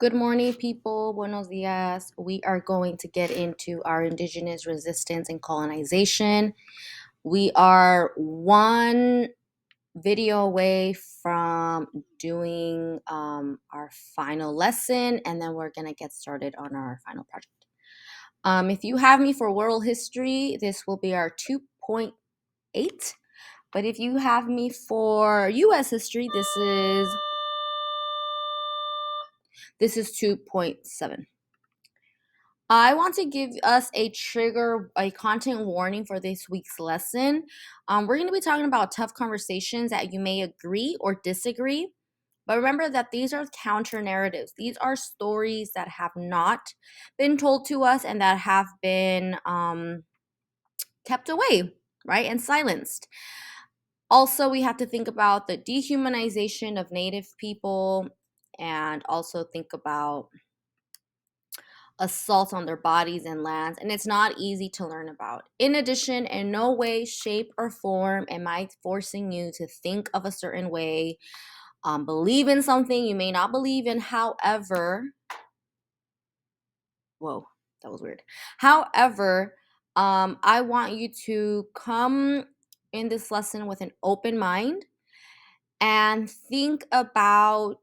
Good morning, people. Buenos dias. We are going to get into our indigenous resistance and colonization. We are one video away from doing our final lesson, and then we're going to get started on our final project. If you have me for world history, this will be our 2.8. But if you have me for US history, this is 2.7. I want to give us a content warning for this week's lesson. We're going to be talking about tough conversations that you may agree or disagree. But remember that these are counter narratives. These are stories that have not been told to us and that have been kept away, right? And silenced. Also, we have to think about the dehumanization of Native people and also think about assaults on their bodies and lands, and it's not easy to learn about. In addition, in no way, shape, or form am I forcing you to think of a certain way, believe in something you may not believe in. However, whoa, that was weird. However, I want you to come in this lesson with an open mind and think about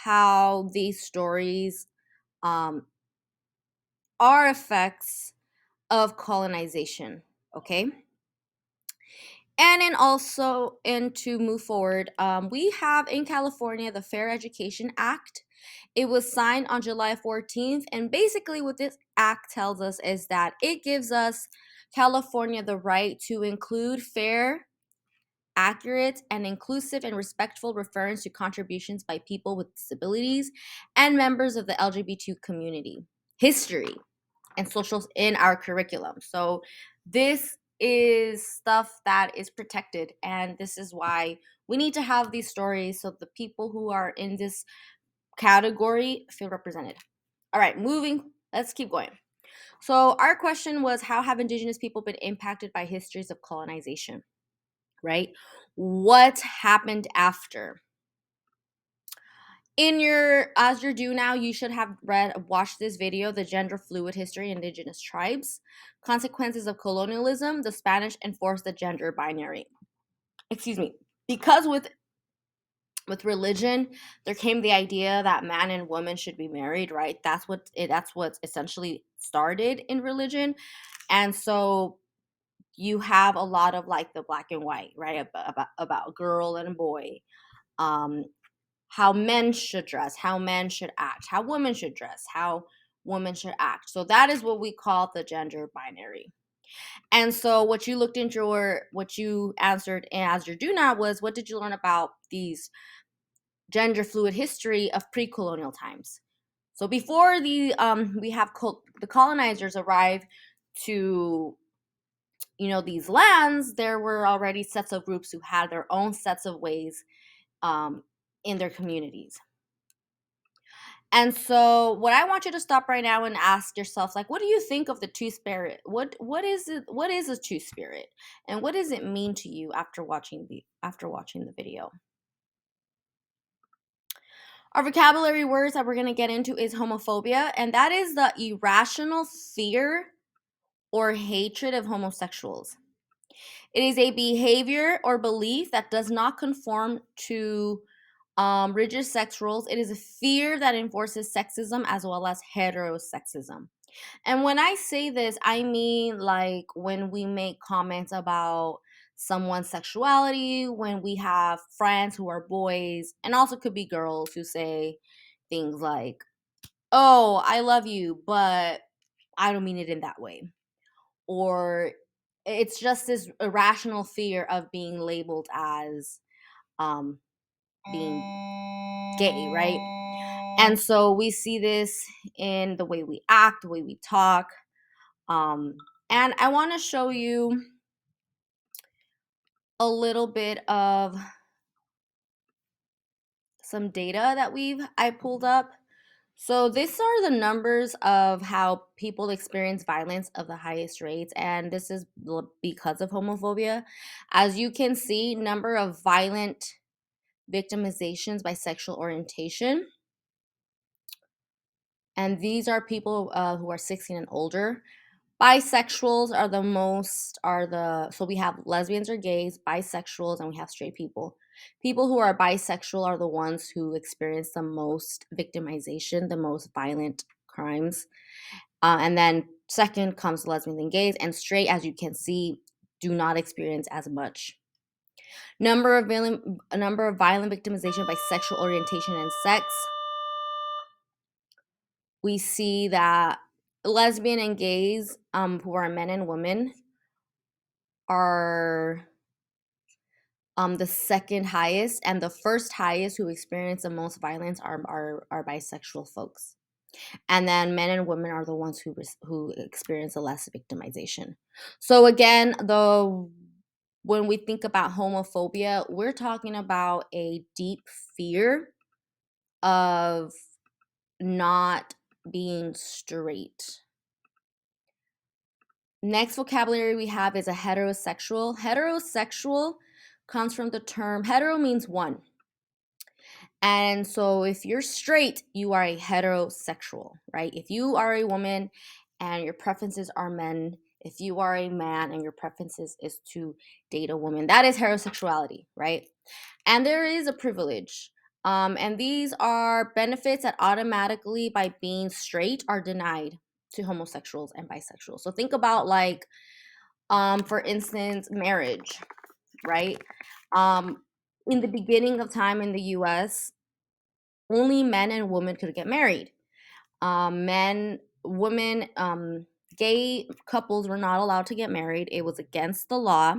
how these stories um, are effects of colonization, okay? And to move forward, we have in California the Fair Education Act. It was signed on July 14th, and basically what this act tells us is that it gives us California the right to include fair, accurate, and inclusive and respectful reference to contributions by people with disabilities and members of the LGBT community, history, and socials in our curriculum. So this is stuff that is protected, and this is why we need to have these stories so the people who are in this category feel represented. All right, let's keep going. So our question was, how have indigenous people been impacted by histories of colonization, right? What happened after? As you're due now, you should have watched this video, The Gender Fluid History of Indigenous Tribes, Consequences of Colonialism, the Spanish Enforced the Gender Binary. Excuse me. Because with religion, there came the idea that man and woman should be married, right? That's what essentially started in religion. And so you have a lot of like the black and white, right? About girl and boy. How men should dress, how men should act, how women should dress, how women should act. So that is what we call the gender binary. And so what you answered as your do not was, what did you learn about these gender fluid history of pre-colonial times? So before the colonizers arrived to these lands, there were already sets of groups who had their own sets of ways in their communities. And so what I want you to stop right now and ask yourself, like, what do you think of the two spirit? What is it? What is a two spirit? And what does it mean to you after watching the video? Our vocabulary words that we're going to get into is homophobia, and that is the irrational fear or hatred of homosexuals. It is a behavior or belief that does not conform to rigid sex roles. It is a fear that enforces sexism as well as heterosexism. And when I say this, I mean like when we make comments about someone's sexuality, when we have friends who are boys, and also could be girls who say things like, "Oh, I love you, but I don't mean it in that way." Or it's just this irrational fear of being labeled as um, being gay, right? And so we see this in the way we act, the way we talk. And I want to show you a little bit of some data that I pulled up. So these are the numbers of how people experience violence of the highest rates, and this is because of homophobia. As you can see, number of violent victimizations by sexual orientation. And these are people who are 16 and older. Bisexuals are so we have lesbians or gays, bisexuals, and we have straight people. People who are bisexual are the ones who experience the most victimization, the most violent crimes. And then second comes lesbians and gays, and straight, as you can see, do not experience as much. A number of violent victimization by sexual orientation and sex. We see that lesbian and gays, who are men and women, are the second highest, and the first highest who experience the most violence are bisexual folks. And then men and women are the ones who experience the less victimization. So again, when we think about homophobia, we're talking about a deep fear of not being straight. Next vocabulary we have is a heterosexual. Heterosexual comes from the term hetero means one. And so if you're straight, you are a heterosexual, right? If you are a woman and your preferences are men, if you are a man and your preferences is to date a woman, that is heterosexuality, right? And there is a privilege. And these are benefits that automatically, by being straight, are denied to homosexuals and bisexuals. So think about, like, for instance, marriage, right? In the beginning of time in the US, only men and women could get married. Women, gay couples were not allowed to get married. It was against the law.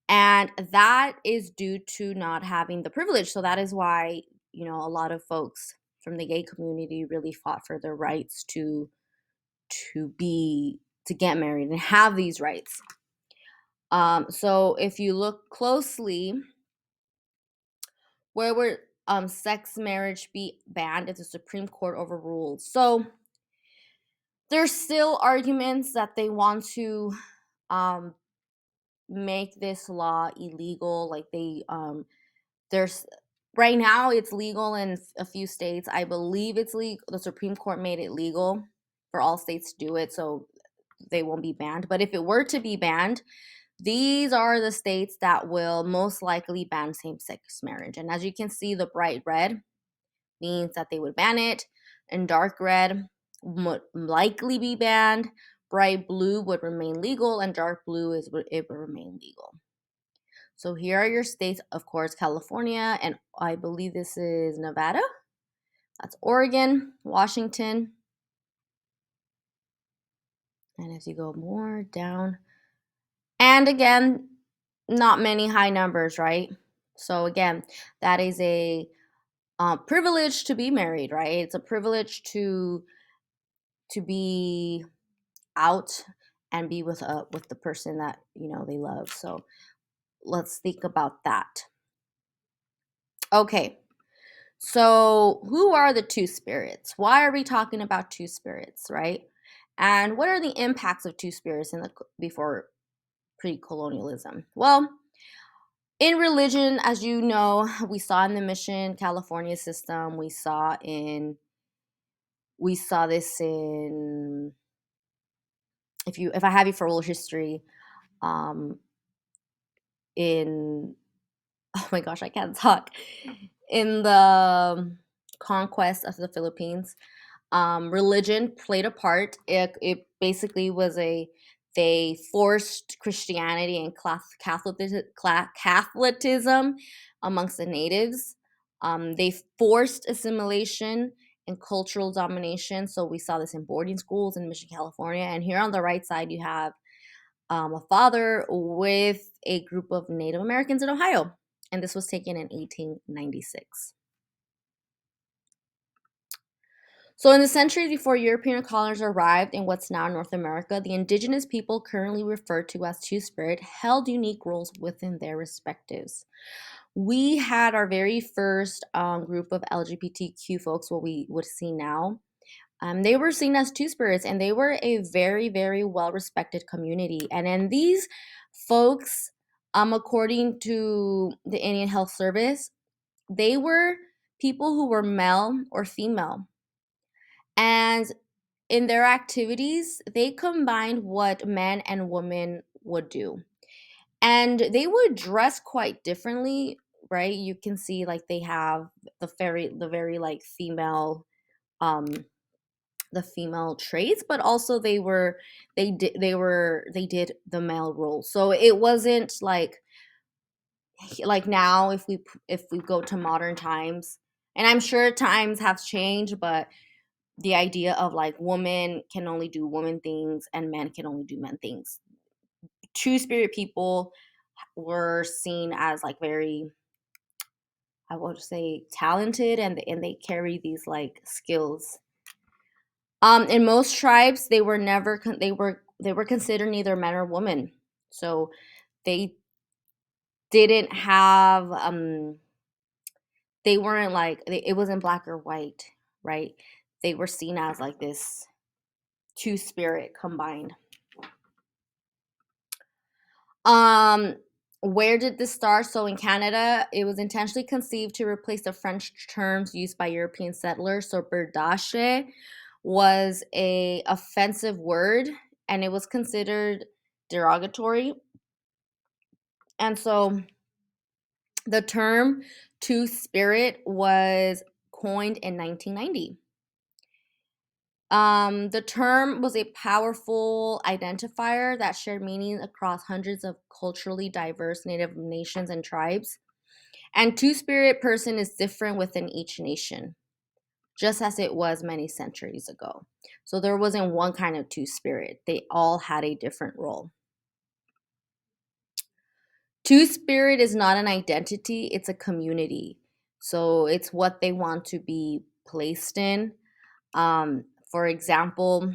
And that is due to not having the privilege. So that is why, a lot of folks from the gay community really fought for their rights to get married and have these rights. So if you look closely, where would sex marriage be banned if the Supreme Court overruled? So there's still arguments that they want to um, make this law illegal. Like there's right now it's legal in a few states. I believe it's legal. The Supreme Court made it legal for all states to do it, so they won't be banned. But if it were to be banned, these are the states that will most likely ban same-sex marriage. And as you can see, the bright red means that they would ban it, and dark red would likely be banned. Bright blue would remain legal, and dark blue it would remain legal. So here are your states, of course: California, and I believe this is Nevada. That's Oregon, Washington. And as you go more down, and again, not many high numbers, right? So again, that is a privilege to be married, right? It's a privilege to be out and be with the person that they love. So let's think about that. Okay, so who are the two spirits? Why are we talking about two spirits, right? And what are the impacts of two spirits before pre-colonialism? Well, in religion, as you know, we saw in the Mission California system, we saw this in, if I have you for world history, um in oh my gosh, I can't talk. In the conquest of the Philippines, religion played a part. It basically was they forced Christianity and Catholicism amongst the natives. They forced assimilation and cultural domination. So we saw this in boarding schools in Mission, California. And here on the right side, you have a father with a group of Native Americans in Ohio. And this was taken in 1896. So, in the centuries before European colonists arrived in what's now North America, the indigenous people, currently referred to as Two Spirit, held unique roles within their respectives. We had our very first group of LGBTQ folks, what we would see now. They were seen as Two Spirits, and they were a very, very well respected community. And then these folks, according to the Indian Health Service, they were people who were male or female. And in their activities, they combined what men and women would do. And they would dress quite differently, right? You can see like they have the very like um the female traits, but also they did the male role. So it wasn't like now if we go to modern times, and I'm sure times have changed, but the idea of like women can only do woman things and men can only do men things. Two spirit people were seen as like very, I would say, talented, and they carry these like skills. In most tribes, they were never they were considered neither men or women, so they didn't have they weren't like it wasn't black or white, right? They were seen as like this two spirit combined. Um, where did this start? So in Canada, it was intentionally conceived to replace the French terms used by European settlers. So berdache was a offensive word, and it was considered derogatory. And so the term two spirit was coined in 1990. The term was a powerful identifier that shared meaning across hundreds of culturally diverse Native nations and tribes. And two spirit person is different within each nation, just as it was many centuries ago. So there wasn't one kind of two spirit, they all had a different role. Two spirit is not an identity, it's a community. So it's what they want to be placed in. For example,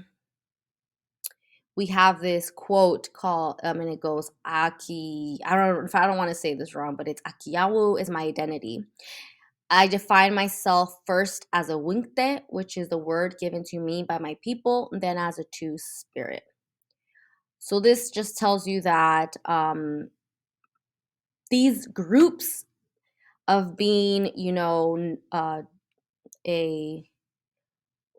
we have this quote called and it goes Aki. I don't want to say this wrong, but it's Akiawu is my identity. I define myself first as a winkte, which is the word given to me by my people, and then as a two spirit. So this just tells you that these groups of being, a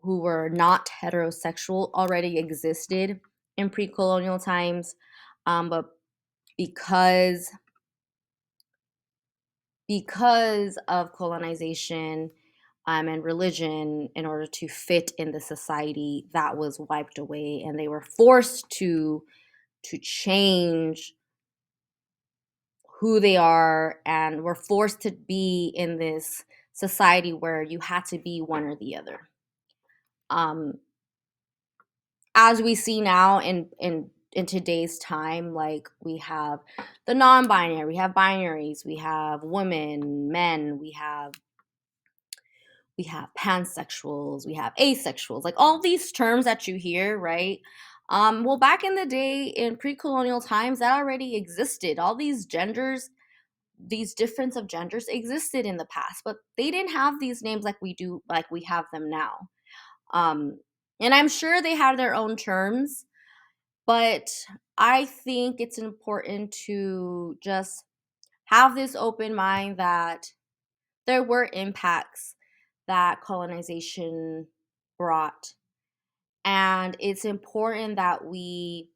who were not heterosexual already existed in pre-colonial times, but because of colonization and religion, in order to fit in the society, that was wiped away, and they were forced to change who they are, and were forced to be in this society where you had to be one or the other. um as we see now in today's time, like we have the non-binary, we have binaries, we have women, men, we have pansexuals, we have asexuals, like all these terms that you hear, right? Well, back in the day, in pre-colonial times, that already existed. All these genders, these difference of genders existed in the past, but they didn't have these names like we do, like we have them now. Um, and I'm sure they have their own terms, but I think it's important to just have this open mind that there were impacts that colonization brought. And it's important that we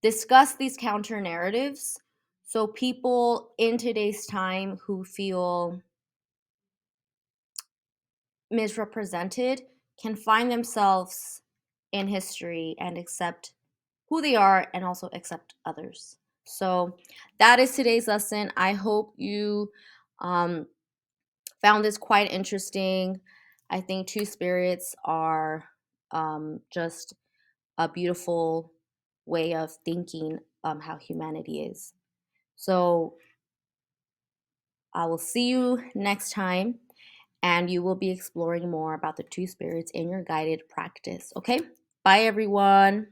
discuss these counter narratives so people in today's time who feel misrepresented can find themselves in history and accept who they are and also accept others. So that is today's lesson. I hope you um, found this quite interesting. I think two spirits are just a beautiful way of thinking how humanity is. So I will see you next time, and you will be exploring more about the two spirits in your guided practice. Okay? Bye, everyone.